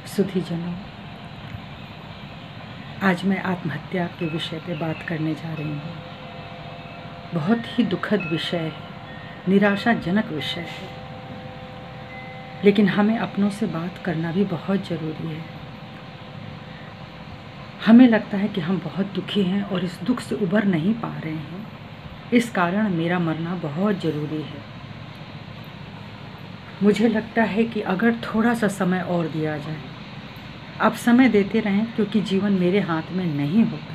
सुधीजनों, आज मैं आत्महत्या के विषय पे बात करने जा रही हूँ। बहुत ही दुखद विषय है, निराशाजनक विषय है, लेकिन हमें अपनों से बात करना भी बहुत ज़रूरी है। हमें लगता है कि हम बहुत दुखी हैं और इस दुख से उबर नहीं पा रहे हैं, इस कारण मेरा मरना बहुत ज़रूरी है। मुझे लगता है कि अगर थोड़ा सा समय और दिया जाए, आप समय देते रहें, क्योंकि जीवन मेरे हाथ में नहीं होता।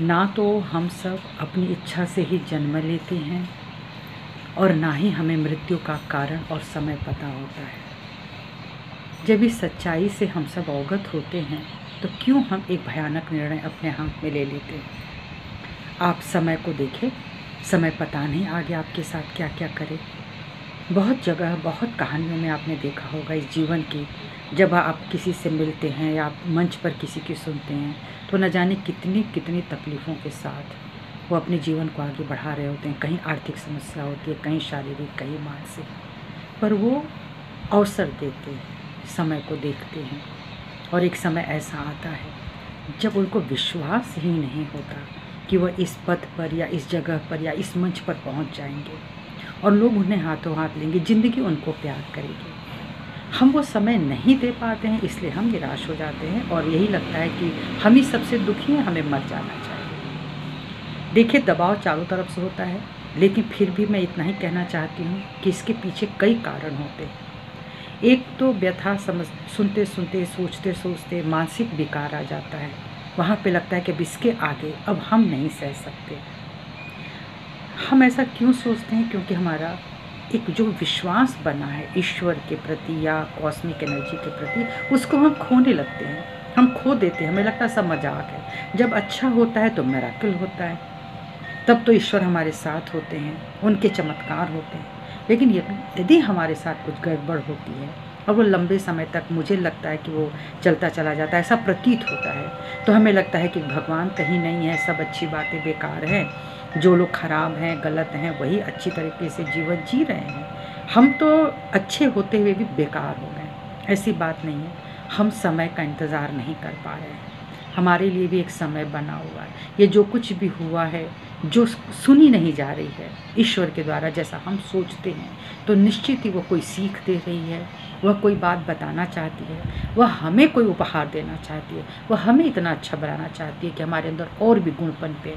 ना तो हम सब अपनी इच्छा से ही जन्म लेते हैं और ना ही हमें मृत्यु का कारण और समय पता होता है। जब इस सच्चाई से हम सब अवगत होते हैं तो क्यों हम एक भयानक निर्णय अपने हाथ में ले लेते हैं। आप समय को देखें, समय पता नहीं आगे आपके साथ क्या क्या करे। बहुत जगह, बहुत कहानियों में आपने देखा होगा इस जीवन की, जब आप किसी से मिलते हैं या आप मंच पर किसी की सुनते हैं तो न जाने कितनी कितनी तकलीफ़ों के साथ वो अपने जीवन को आगे बढ़ा रहे होते हैं। कहीं आर्थिक समस्या होती है, कहीं शारीरिक, कहीं मानसिक, पर वो अवसर देते हैं, समय को देखते हैं। और एक समय ऐसा आता है जब उनको विश्वास ही नहीं होता कि वह इस पद पर या इस जगह पर या इस मंच पर पहुंच जाएंगे और लोग उन्हें हाथों हाथ लेंगे, ज़िंदगी उनको प्यार करेगी। हम वो समय नहीं दे पाते हैं, इसलिए हम निराश हो जाते हैं और यही लगता है कि हम ही सबसे दुखी हैं, हमें मर जाना चाहिए। देखिए, दबाव चारों तरफ से होता है, लेकिन फिर भी मैं इतना ही कहना चाहती हूँ कि इसके पीछे कई कारण होते हैं। एक तो व्यथा सुनते सुनते, सोचते सोचते मानसिक विकार आ जाता है। वहाँ पे लगता है कि अब इसके आगे अब हम नहीं सह सकते। हम ऐसा क्यों सोचते हैं? क्योंकि हमारा एक जो विश्वास बना है ईश्वर के प्रति या कॉस्मिक एनर्जी के प्रति, उसको हम खोने लगते हैं, हम खो देते हैं। हमें लगता है सब मजाक है। जब अच्छा होता है तो मिरेकल होता है, तब तो ईश्वर हमारे साथ होते हैं, उनके चमत्कार होते हैं। लेकिन यदि हमारे साथ कुछ गड़बड़ होती है और वो लंबे समय तक, मुझे लगता है कि वो चलता चला जाता है, ऐसा प्रतीत होता है, तो हमें लगता है कि भगवान कहीं नहीं है, सब अच्छी बातें बेकार हैं, जो लोग खराब हैं, गलत हैं, वही अच्छी तरीके से जीवन जी रहे हैं, हम तो अच्छे होते हुए भी बेकार हो गए। ऐसी बात नहीं है। हम समय का इंतज़ार नहीं कर पा रहे हैं। हमारे लिए भी एक समय बना हुआ है। ये जो कुछ भी हुआ है, जो सुनी नहीं जा रही है ईश्वर के द्वारा, जैसा हम सोचते हैं, तो निश्चित ही वो कोई सीख दे रही है, वह कोई बात बताना चाहती है, वह हमें कोई उपहार देना चाहती है, वह हमें इतना अच्छा बनाना चाहती है कि हमारे अंदर और भी गुण पनपे।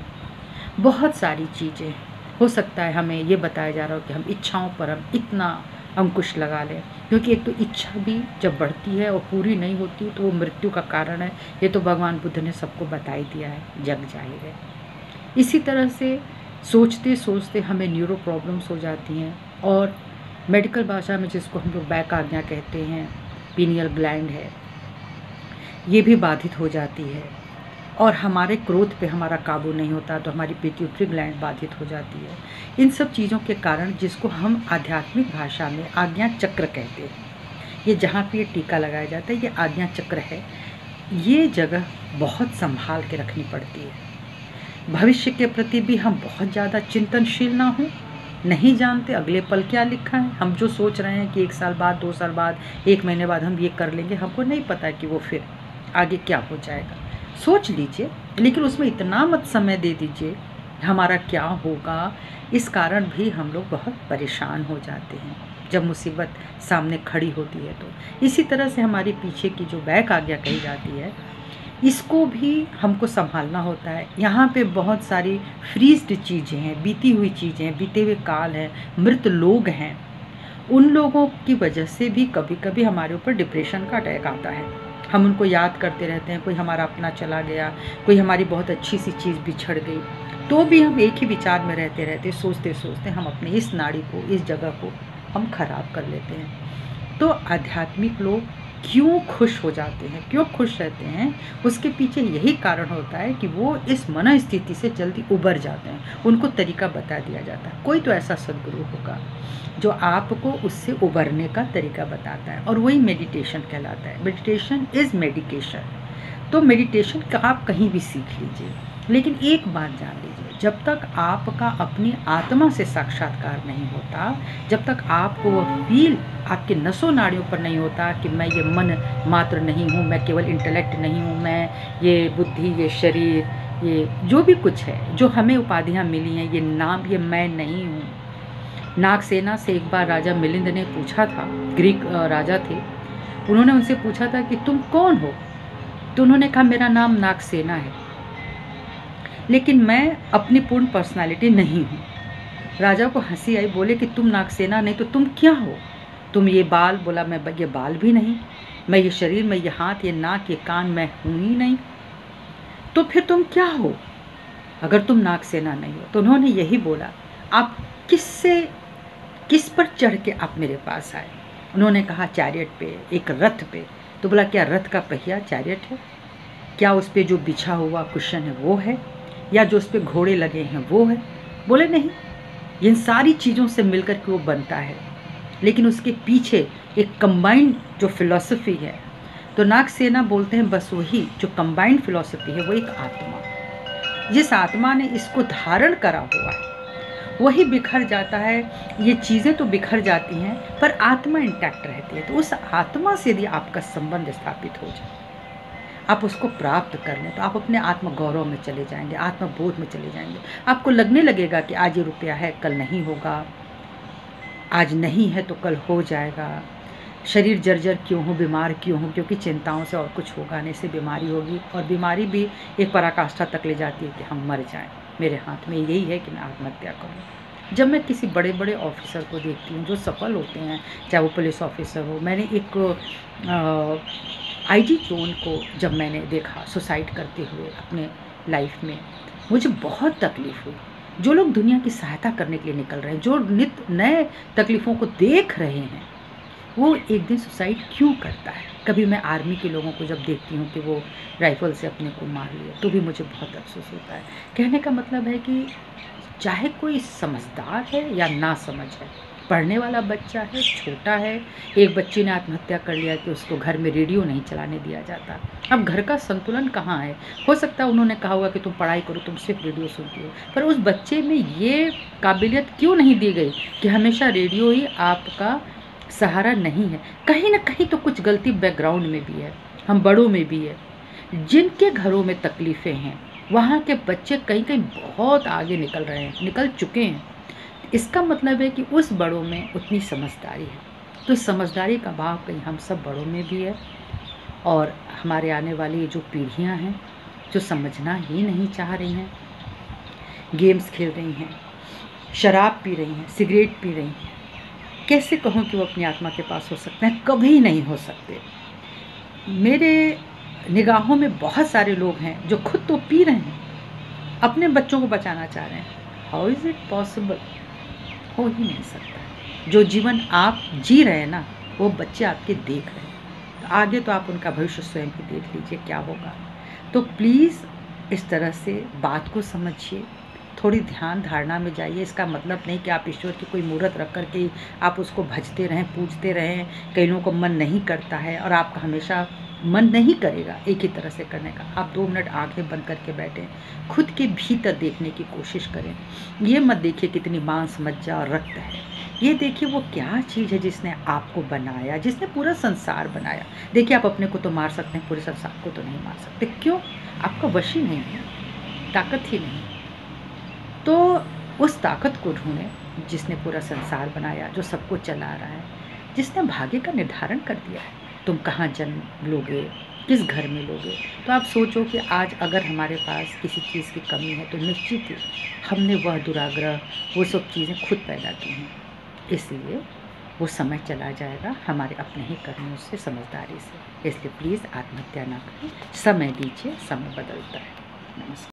बहुत सारी चीज़ें हो सकता है हमें ये बताया जा रहा हो कि हम इच्छाओं पर हम इतना अंकुश लगा लें, क्योंकि एक तो इच्छा भी जब बढ़ती है और पूरी नहीं होती तो वो मृत्यु का कारण है। ये तो भगवान बुद्ध ने सबको बता ही दिया है, जग जाहिर है। इसी तरह से सोचते सोचते हमें न्यूरो प्रॉब्लम्स हो जाती हैं, और मेडिकल भाषा में जिसको हम लोग बैक आज्ञा कहते हैं, पीनियल ग्लैंड है, ये भी बाधित हो जाती है। और हमारे क्रोध पे हमारा काबू नहीं होता तो हमारी पिट्यूटरी ग्लैंड बाधित हो जाती है। इन सब चीज़ों के कारण, जिसको हम आध्यात्मिक भाषा में आज्ञा चक्र कहते हैं, ये जहाँ पे ये टीका लगाया जाता है, ये आज्ञा चक्र है। ये जगह बहुत संभाल के रखनी पड़ती है। भविष्य के प्रति भी हम बहुत ज़्यादा चिंतनशील ना हों, नहीं जानते अगले पल क्या लिखा है। हम जो सोच रहे हैं कि 1 साल बाद, 2 साल बाद, 1 महीने बाद हम ये कर लेंगे, हमको नहीं पता कि वो फिर आगे क्या हो जाएगा। सोच लीजिए, लेकिन उसमें इतना मत समय दे दीजिए हमारा क्या होगा। इस कारण भी हम लोग बहुत परेशान हो जाते हैं जब मुसीबत सामने खड़ी होती है। तो इसी तरह से हमारे पीछे की जो बैक आज्ञा कही जाती है, इसको भी हमको संभालना होता है। यहाँ पे बहुत सारी फ्रीज्ड चीज़ें हैं, बीती हुई चीज़ें हैं, बीते हुए काल हैं, मृत लोग हैं। उन लोगों की वजह से भी कभी कभी हमारे ऊपर डिप्रेशन का अटैक आता है। हम उनको याद करते रहते हैं, कोई हमारा अपना चला गया, कोई हमारी बहुत अच्छी सी चीज़ बिछड़ गई, तो भी हम एक ही विचार में रहते रहते, सोचते सोचते हम अपने इस नाड़ी को, इस जगह को हम खराब कर लेते हैं। तो आध्यात्मिक लोग क्यों खुश हो जाते हैं, क्यों खुश रहते हैं, उसके पीछे यही कारण होता है कि वो इस मन स्थिति से जल्दी उबर जाते हैं। उनको तरीका बता दिया जाता है। कोई तो ऐसा सद्गुरु होगा जो आपको उससे उबरने का तरीका बताता है, और वही मेडिटेशन कहलाता है। Meditation is medication. तो मेडिटेशन का आप कहीं भी सीख लीजिए, लेकिन एक बात जान लीजिए, जब तक आपका अपनी आत्मा से साक्षात्कार नहीं होता, जब तक आपको वो फील आपके नसों नाड़ियों पर नहीं होता कि मैं ये मन मात्र नहीं हूँ, मैं केवल इंटेलेक्ट नहीं हूँ, मैं ये बुद्धि, ये शरीर, ये जो भी कुछ है, जो हमें उपाधियाँ मिली हैं, ये नाम, ये मैं नहीं हूँ। नागसेना से एक बार राजा मिलिंद ने पूछा था, ग्रीक राजा थे, उन्होंने उनसे पूछा था कि तुम कौन हो? तो उन्होंने कहा मेरा नाम नागसेना है, लेकिन मैं अपनी पूर्ण पर्सनालिटी नहीं हूँ। राजा को हंसी आई, बोले कि तुम नागसेना नहीं तो तुम क्या हो? तुम ये बाल, बोला मैं ये बाल भी नहीं, मैं ये शरीर, मैं ये हाथ, ये नाक, ये कान, मैं हूँ ही नहीं, तो फिर तुम क्या हो अगर तुम नागसेना नहीं हो? तो उन्होंने यही बोला, आप किस पर चढ़ के आप मेरे पास आए? उन्होंने कहा चैरियट पे, एक रथ पे। तो बोला क्या रथ का पहिया चैरियट है? क्या उस पर जो बिछा हुआ कुशन है वो है, या जो उस पर घोड़े लगे हैं वो है? बोले नहीं, इन सारी चीज़ों से मिलकर के वो बनता है, लेकिन उसके पीछे एक कंबाइंड जो फिलॉसफी है। तो नागसेना बोलते हैं बस वही जो कंबाइंड फिलॉसफी है, वो एक आत्मा, जिस आत्मा ने इसको धारण करा हुआ है वही बिखर जाता है। ये चीज़ें तो बिखर जाती हैं पर आत्मा इंटैक्ट रहती है। तो उस आत्मा से यदि आपका संबंध स्थापित हो जाए, आप उसको प्राप्त कर लें, तो आप अपने आत्म गौरव में चले जाएंगे, आत्मबोध में चले जाएंगे। आपको लगने लगेगा कि आज ये रुपया है, कल नहीं होगा, आज नहीं है तो कल हो जाएगा। शरीर जर्जर क्यों हो, बीमार क्यों हो? क्योंकि चिंताओं से और कुछ होगा नहीं, से बीमारी होगी, और बीमारी भी एक पराकाष्ठा तक ले जाती है कि हम मर जाएं। मेरे हाथ में यही है कि मैं आत्महत्या करूं। जब मैं किसी बड़े बड़े ऑफिसर को देखती हूँ जो सफल होते हैं, चाहे वो पुलिस ऑफिसर हो, मैंने एक IG जोन को जब मैंने देखा सुसाइड करते हुए अपने लाइफ में, मुझे बहुत तकलीफ़ हुई। जो लोग दुनिया की सहायता करने के लिए निकल रहे हैं, जो नित्य नए तकलीफ़ों को देख रहे हैं, वो एक दिन सुसाइड क्यों करता है? कभी मैं आर्मी के लोगों को जब देखती हूँ कि वो राइफल से अपने को मार लिया, तो भी मुझे बहुत अफसोस होता है। कहने का मतलब है कि चाहे कोई समझदार है या ना समझ है, पढ़ने वाला बच्चा है, छोटा है, एक बच्ची ने आत्महत्या कर लिया कि उसको घर में रेडियो नहीं चलाने दिया जाता। अब घर का संतुलन कहाँ है? हो सकता है उन्होंने कहा होगा कि तुम पढ़ाई करो, तुम सिर्फ रेडियो सुनती हो, पर उस बच्चे में ये काबिलियत क्यों नहीं दी गई कि हमेशा रेडियो ही आपका सहारा नहीं है? कहीं ना कहीं तो कुछ गलती बैकग्राउंड में भी है, हम बड़ों में भी है। जिनके घरों में तकलीफ़ें हैं वहाँ के बच्चे कहीं कहीं बहुत आगे निकल रहे हैं, निकल चुके हैं। इसका मतलब है कि उस बड़ों में उतनी समझदारी है। तो इस समझदारी का भाव कहीं हम सब बड़ों में भी है, और हमारे आने वाली जो पीढ़ियाँ हैं जो समझना ही नहीं चाह रही हैं, गेम्स खेल रही हैं, शराब पी रही हैं, सिगरेट पी रही हैं, कैसे कहूँ कि वो अपनी आत्मा के पास हो सकते हैं? कभी नहीं हो सकते। मेरे निगाहों में बहुत सारे लोग हैं जो खुद तो पी रहे हैं, अपने बच्चों को बचाना चाह रहे हैं। How is it possible? हो ही नहीं सकता। जो जीवन आप जी रहे हैं ना, वो बच्चे आपके देख रहे हैं, तो आगे तो आप उनका भविष्य स्वयं ही देख लीजिए क्या होगा। तो प्लीज़ इस तरह से बात को समझिए, थोड़ी ध्यान धारणा में जाइए। इसका मतलब नहीं कि आप ईश्वर की कोई मूर्त रख कर के आप उसको भजते रहें, पूजते रहें। कई लोगों को मन नहीं करता है, और आपका हमेशा मन नहीं करेगा एक ही तरह से करने का। आप 2 मिनट आंखें बंद करके बैठें, खुद के भीतर देखने की कोशिश करें। ये मत देखिए कितनी मांस मज्जा और रक्त है, ये देखिए वो क्या चीज़ है जिसने आपको बनाया, जिसने पूरा संसार बनाया। देखिए आप अपने को तो मार सकते हैं, पूरे संसार को तो नहीं मार सकते। क्यों? आपका वश ही नहीं है, ताकत ही नहीं। तो उस ताकत को ढूंढें जिसने पूरा संसार बनाया, जो सबको चला रहा है, जिसने भाग्य का निर्धारण कर दिया है तुम कहाँ जन्म लोगे, किस घर में लोगे। तो आप सोचो कि आज अगर हमारे पास किसी चीज़ की कमी है तो निश्चित ही हमने वह दुराग्रह, वो सब चीज़ें खुद पैदा की हैं। इसलिए वो समय चला जाएगा हमारे अपने ही कर्मों से, समझदारी से। इसलिए प्लीज़ आत्महत्या ना करें, समय दीजिए, समय बदलता है। नमस्कार।